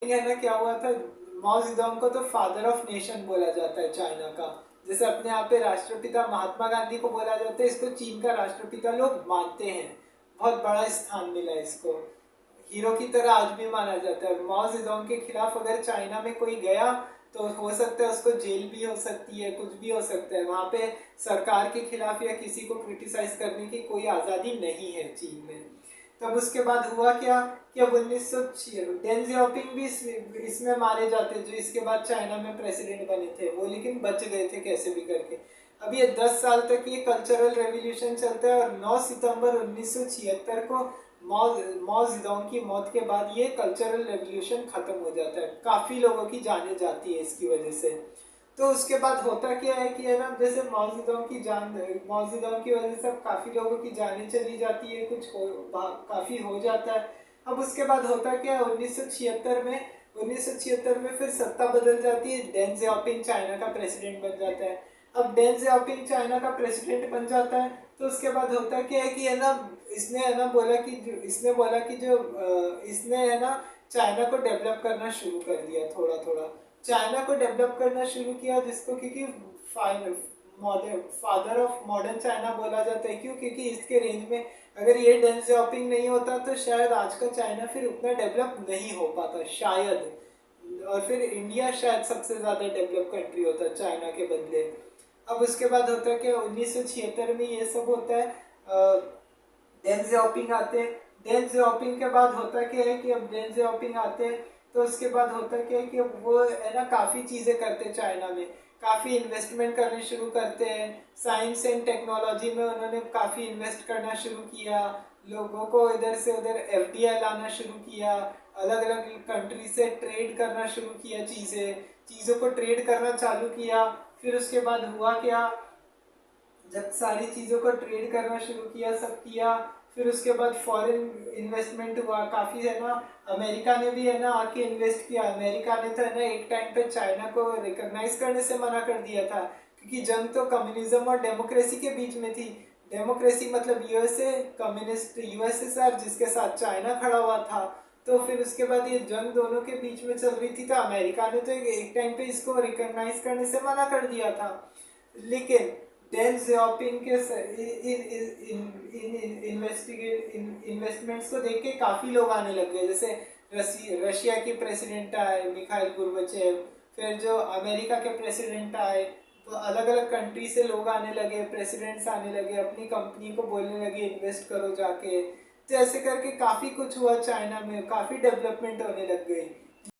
है ना, क्या हुआ था, माओ जेडोंग को तो फादर ऑफ नेशन बोला जाता है चाइना का। जैसे अपने यहाँ पे राष्ट्रपिता महात्मा गांधी को बोला जाता है, इसको चीन का राष्ट्रपिता लोग मानते हैं। बहुत बड़ा स्थान मिला है इसको, हीरो की तरह आज भी माना जाता है। माओ जेडोंग के खिलाफ अगर चाइना में कोई गया तो हो सकता है उसको जेल भी हो सकती है, कुछ भी हो सकता है। वहाँ पे सरकार के खिलाफ या किसी को क्रिटिसाइज करने की कोई आज़ादी नहीं है चीन में। तब उसके बाद हुआ क्या कि अब 1906 डेन जियाओपिंग भी इसमें मारे जाते, जो इसके बाद चाइना में प्रेसिडेंट बने थे वो, लेकिन बच गए थे कैसे भी करके। अब ये 10 साल तक ये कल्चरल रेवोल्यूशन चलता है, और 9 सितंबर 1976 को माओ माओ जेडोंग की मौत के बाद ये कल्चरल रेवोल्यूशन खत्म हो जाता है। काफ़ी लोगों की जानें जाती है इसकी वजह से। तो उसके बाद होता क्या है कि है ना, जैसे माओ जेडोंग की वजह से काफ़ी लोगों की जानें चली जाती है, काफ़ी हो जाता है। अब उसके बाद होता क्या है, 1976 में फिर सत्ता बदल जाती है, डेन जियाओपिंग चाइना का प्रेसिडेंट बन जाता है। अब डेन जियाओपिंग चाइना का प्रेसिडेंट बन जाता है, तो उसके बाद होता क्या है कि है ना, इसने है ना बोला कि इसने है ना चाइना को डेवलप करना शुरू कर दिया थोड़ा थोड़ा। चाइना को डेवलप करना शुरू किया, जिसको क्योंकि फादर ऑफ मॉडर्न चाइना बोला जाता है। क्यों? क्योंकि इसके रेंज में अगर ये डेन जियाओपिंग नहीं होता तो शायद आज का चाइना फिर उतना डेवलप नहीं हो पाता शायद, और फिर इंडिया शायद सबसे ज़्यादा डेवलप कंट्री होता चाइना के बदले। अब उसके बाद होता है कि 1976 में ये सब होता है, डेन जियाओपिंग आते हैं। डेन जियाओपिंग के बाद होता क्या है कि अब डेन जियाओपिंग आते हैं, तो उसके बाद होता क्या है कि वो है ना काफ़ी चीज़ें करते हैं चाइना में, काफ़ी इन्वेस्टमेंट करने शुरू करते हैं। साइंस एंड टेक्नोलॉजी में उन्होंने काफ़ी इन्वेस्ट करना शुरू किया, लोगों को इधर से उधर एफडीआई लाना शुरू किया, अलग अलग कंट्री से ट्रेड करना शुरू किया, चीज़ों को ट्रेड करना चालू किया। फिर उसके बाद हुआ क्या, जब सारी चीज़ों को ट्रेड करना शुरू किया, सब किया, फिर उसके बाद फॉरेन इन्वेस्टमेंट हुआ काफ़ी, है ना। अमेरिका ने भी है ना आके इन्वेस्ट किया। अमेरिका ने तो है ना एक टाइम पे चाइना को रिकॉग्नाइज करने से मना कर दिया था, क्योंकि जंग तो कम्युनिज्म और डेमोक्रेसी के बीच में थी। डेमोक्रेसी मतलब यूएसए, कम्युनिस्ट यूएसएसआर जिसके साथ चाइना खड़ा हुआ था। तो फिर उसके बाद ये जंग दोनों के बीच में चल रही थी, तो अमेरिका ने तो एक टाइम पे इसको रिकॉग्नाइज करने से मना कर दिया था। लेकिन डेन जियाओपिंग के इन्वेस्टमेंट्स को देख के काफ़ी लोग आने लग गए। जैसे रशिया की प्रेसिडेंट आए मिखाइल गोर्बाचेव, फिर जो अमेरिका के प्रेसिडेंट आए, तो अलग अलग कंट्री से लोग आने लगे, प्रेसिडेंट्स आने लगे, अपनी कंपनी को बोलने लगे इन्वेस्ट करो जाके। तो ऐसे करके काफ़ी कुछ हुआ चाइना में, काफ़ी डेवलपमेंट होने लग गई।